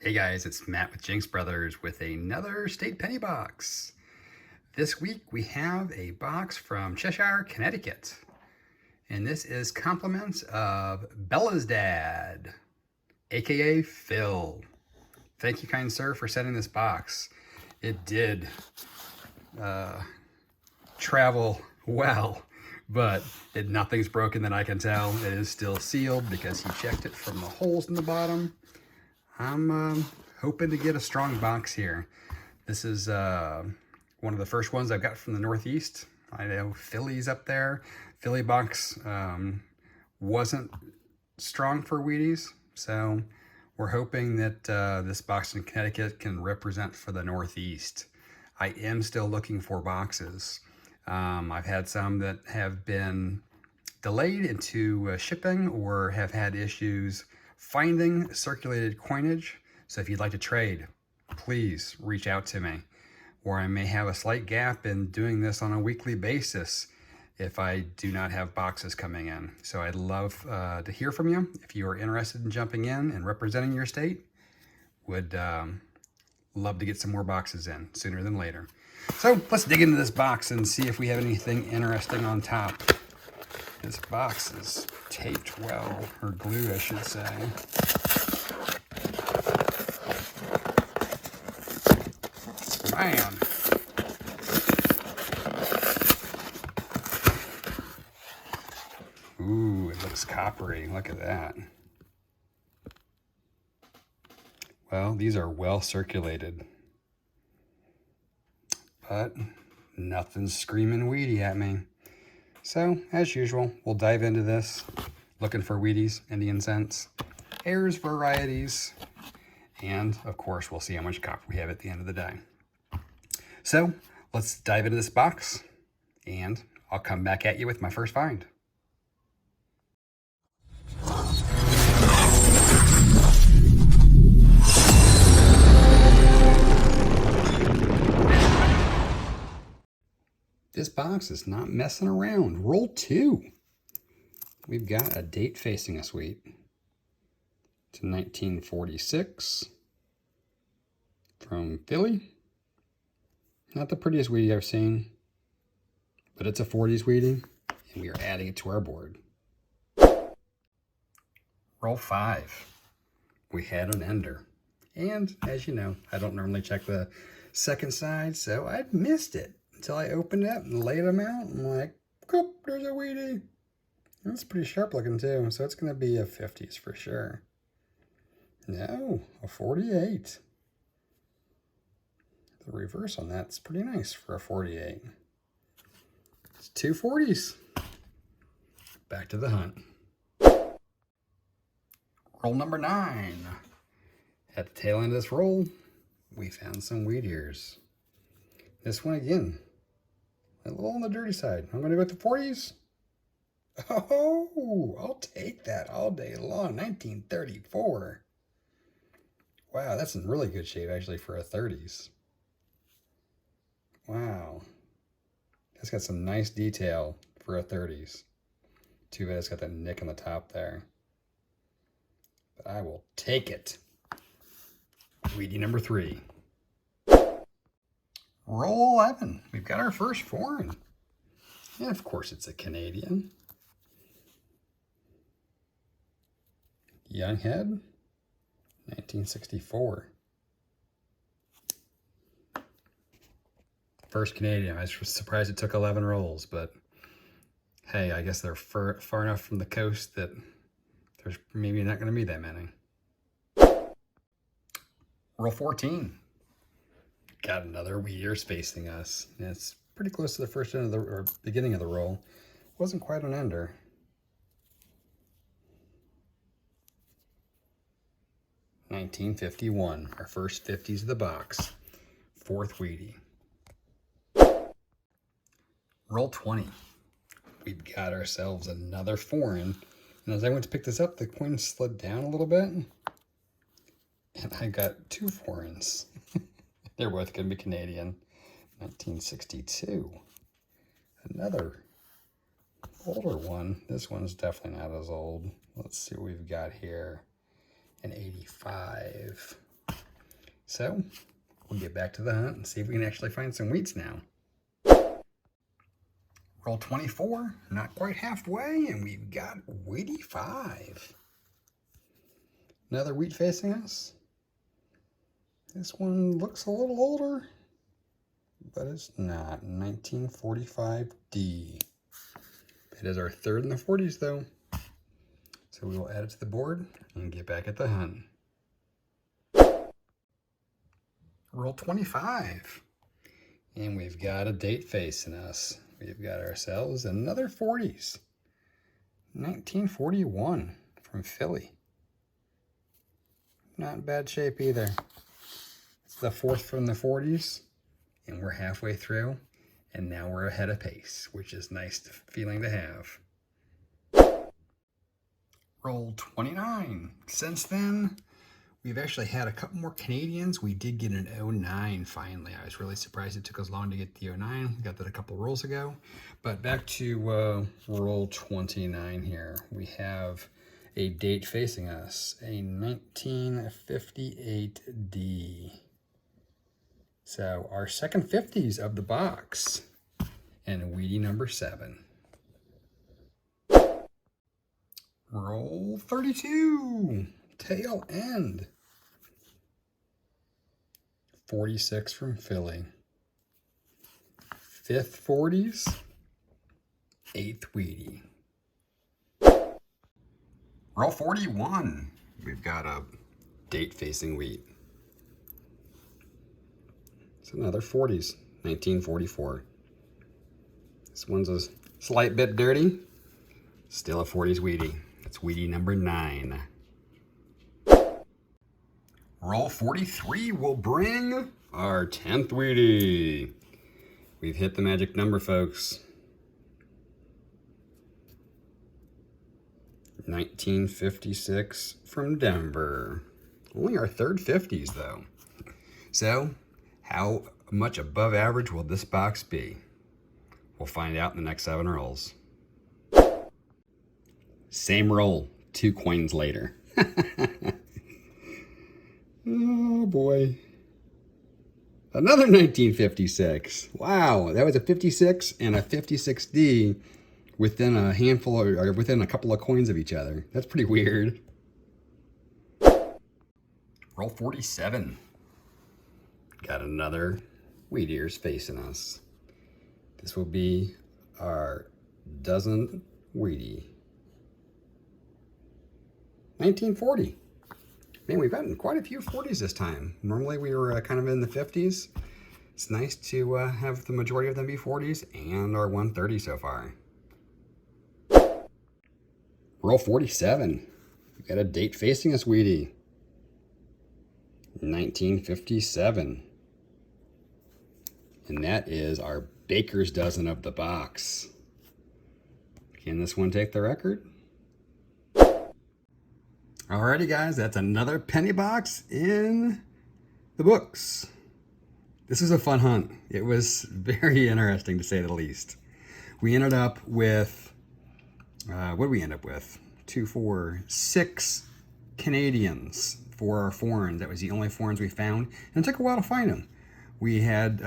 Hey guys, it's Matt with jinX Brothers with another state penny box. This week we have a box from Cheshire, Connecticut. And this is compliments of Bella's dad, aka Phil. Thank you, kind sir, for sending this box. It did travel well, but nothing's broken that I can tell. It is still sealed because he checked it from the holes in the bottom. I'm hoping to get a strong box here. This is one of the first ones I've got from the Northeast. I know Philly's up there. Philly box wasn't strong for Wheaties, so we're hoping that this box in Connecticut can represent for the Northeast. I am still looking for boxes. I've had some that have been delayed into shipping or have had issues finding circulated coinage. So if you'd like to trade, please reach out to me. Or I may have a slight gap in doing this on a weekly basis if I do not have boxes coming in. So I'd love to hear from you. If you are interested in jumping in and representing your state, would love to get some more boxes in sooner than later. So let's dig into this box and see if we have anything interesting on top. This box is taped well, or glued I should say. Man. Ooh, it looks coppery. Look at that. Well, these are well circulated. But nothing's screaming weedy at me. So, as usual, we'll dive into this, looking for Wheaties, Indian cents, Ayers varieties, and of course, we'll see how much copper we have at the end of the day. So, let's dive into this box, and I'll come back at you with my first find. This box is not messing around. Roll 2. We've got a date facing us wheat to 1946 from Philly. Not the prettiest wheatie I've seen, but it's a 40s wheatie, and we are adding it to our board. Roll 5. We had an ender. And as you know, I don't normally check the second side, so I missed it until I opened it and laid them out. I'm like, oh, there's a Wheatie. That's pretty sharp looking too, so it's going to be a 50s for sure. No, a 48. The reverse on that's pretty nice for a 48. It's 2 40s. Back to the hunt. Roll number 9. At the tail end of this roll, we found some wheat ears. This one again, a little on the dirty side. I'm going to go with the 40s. Oh, I'll take that all day long. 1934. Wow, that's in really good shape actually for a 30s. Wow. That's got some nice detail for a 30s. Too bad it's got that nick on the top there. But I will take it. Wheatie number 3. Roll 11. We've got our first foreign. And of course it's a Canadian. Young head, 1964. First Canadian. I was surprised it took 11 rolls, but hey, I guess they're far enough from the coast that there's maybe not going to be that many. Roll 14. Got another wheat ears facing us. And it's pretty close to the first end of the, or beginning of the roll. Wasn't quite an ender. $19.51, our first 50s of the box. 4th Wheatie. Roll 20. We've got ourselves another foreign. And as I went to pick this up, the coin slid down a little bit. And I got 2 foreigns. They're both going to be Canadian. 1962. Another older one. This one's definitely not as old. Let's see what we've got here. An 85. So we'll get back to the hunt and see if we can actually find some wheats now. Roll 24, not quite halfway, and we've got wheaty 5. Another wheat facing us. This one looks a little older, but it's not. 1945D. It is our third in the 40s though. So we will add it to the board and get back at the hunt. Roll 25. And we've got a date facing us. We've got ourselves another 40s. 1941 from Philly. Not in bad shape either. It's the 4th from the 40s, and we're halfway through, and now we're ahead of pace, which is a nice feeling to have. Roll 29. Since then, we've actually had a couple more Canadians. We did get an 09 finally. I was really surprised it took us long to get the 09. We got that a couple rolls ago. But back to roll 29 here. We have a date facing us, a 1958D. So our second 50s of the box, and wheaty number 7. Roll 32, tail end. 46 from Philly. 5th 40s, 8th wheaty. Roll 41. We've got a date facing wheat. It's another 40s, 1944. This one's a slight bit dirty. Still a 40s wheaty. It's wheaty number 9. Roll 43 will bring our 10th wheaty. We've hit the magic number, folks. 1956 from Denver. Only our third 50s though. So how much above average will this box be? We'll find out in the next 7 rolls. Same roll, 2 coins later. Oh boy. Another 1956. Wow, that was a 56 and a 56D within a handful or within a couple of coins of each other. That's pretty weird. Roll 47. Got another wheat ears facing us. This will be our dozen wheaty. 1940. Man, we've gotten quite a few 40s this time. Normally we were kind of in the 50s. It's nice to have the majority of them be 40s and our 130 so far. Roll 47. We got a date facing us wheaty. 1957. And that is our baker's dozen of the box. Can this one take the record? Alrighty guys, that's another penny box in the books. This was a fun hunt. It was very interesting to say the least. We ended up with, what did we end up with? 2, 4, 6 Canadians for our foreigns. That was the only foreigns we found, and it took a while to find them. We had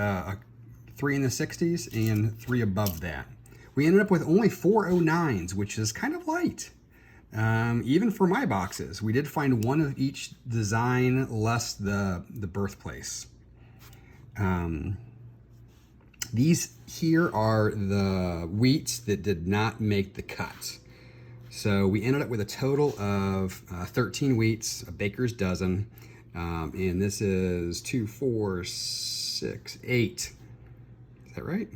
3 in the 60s and 3 above that. We ended up with only 4 09s, which is kind of light. Even for my boxes, we did find 1 of each design less the birthplace. These here are the wheats that did not make the cut. So we ended up with a total of 13 wheats, a baker's dozen, and this is 2, 4, 6, 8. Is that right?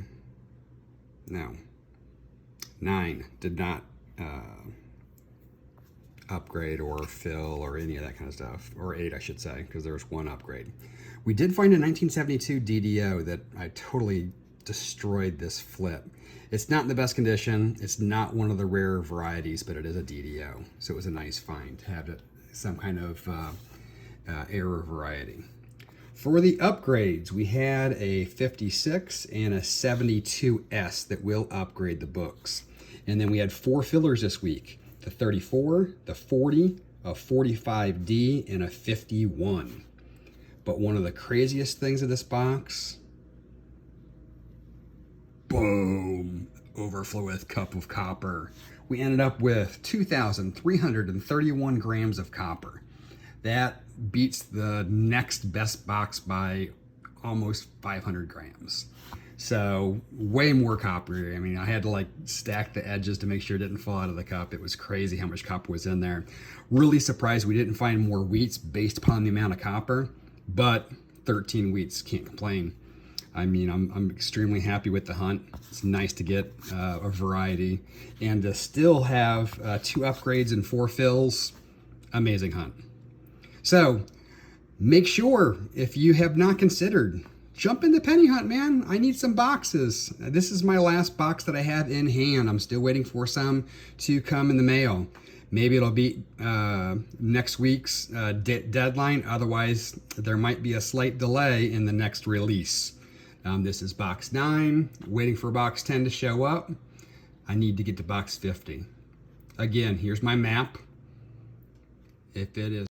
No. 9 did not upgrade or fill or any of that kind of stuff, or 8 I should say, because there was 1 upgrade. We did find a 1972 DDO that I totally destroyed this flip. It's not in the best condition. It's not one of the rare varieties, but it is a DDO. So it was a nice find to have it, some kind of error variety. For the upgrades, we had a 56 and a 72S that will upgrade the books. And then we had 4 fillers this week. The 34, the 40, a 45D, and a 51. But one of the craziest things of this box, boom, overflow with cup of copper. We ended up with 2,331 grams of copper. That beats the next best box by almost 500 grams. So way more copper. I mean, I had to like stack the edges to make sure it didn't fall out of the cup. It was crazy how much copper was in there. Really surprised we didn't find more wheats based upon the amount of copper, but 13 wheats, can't complain. I mean, I'm extremely happy with the hunt. It's nice to get a variety and to still have 2 upgrades and 4 fills. Amazing hunt. So make sure, if you have not considered, jump in the penny hunt, man. I need some boxes. This is my last box that I have in hand. I'm still waiting for some to come in the mail. Maybe it'll be next week's deadline. Otherwise, there might be a slight delay in the next release. This is box 9, waiting for box 10 to show up. I need to get to box 50. Again, here's my map. If it is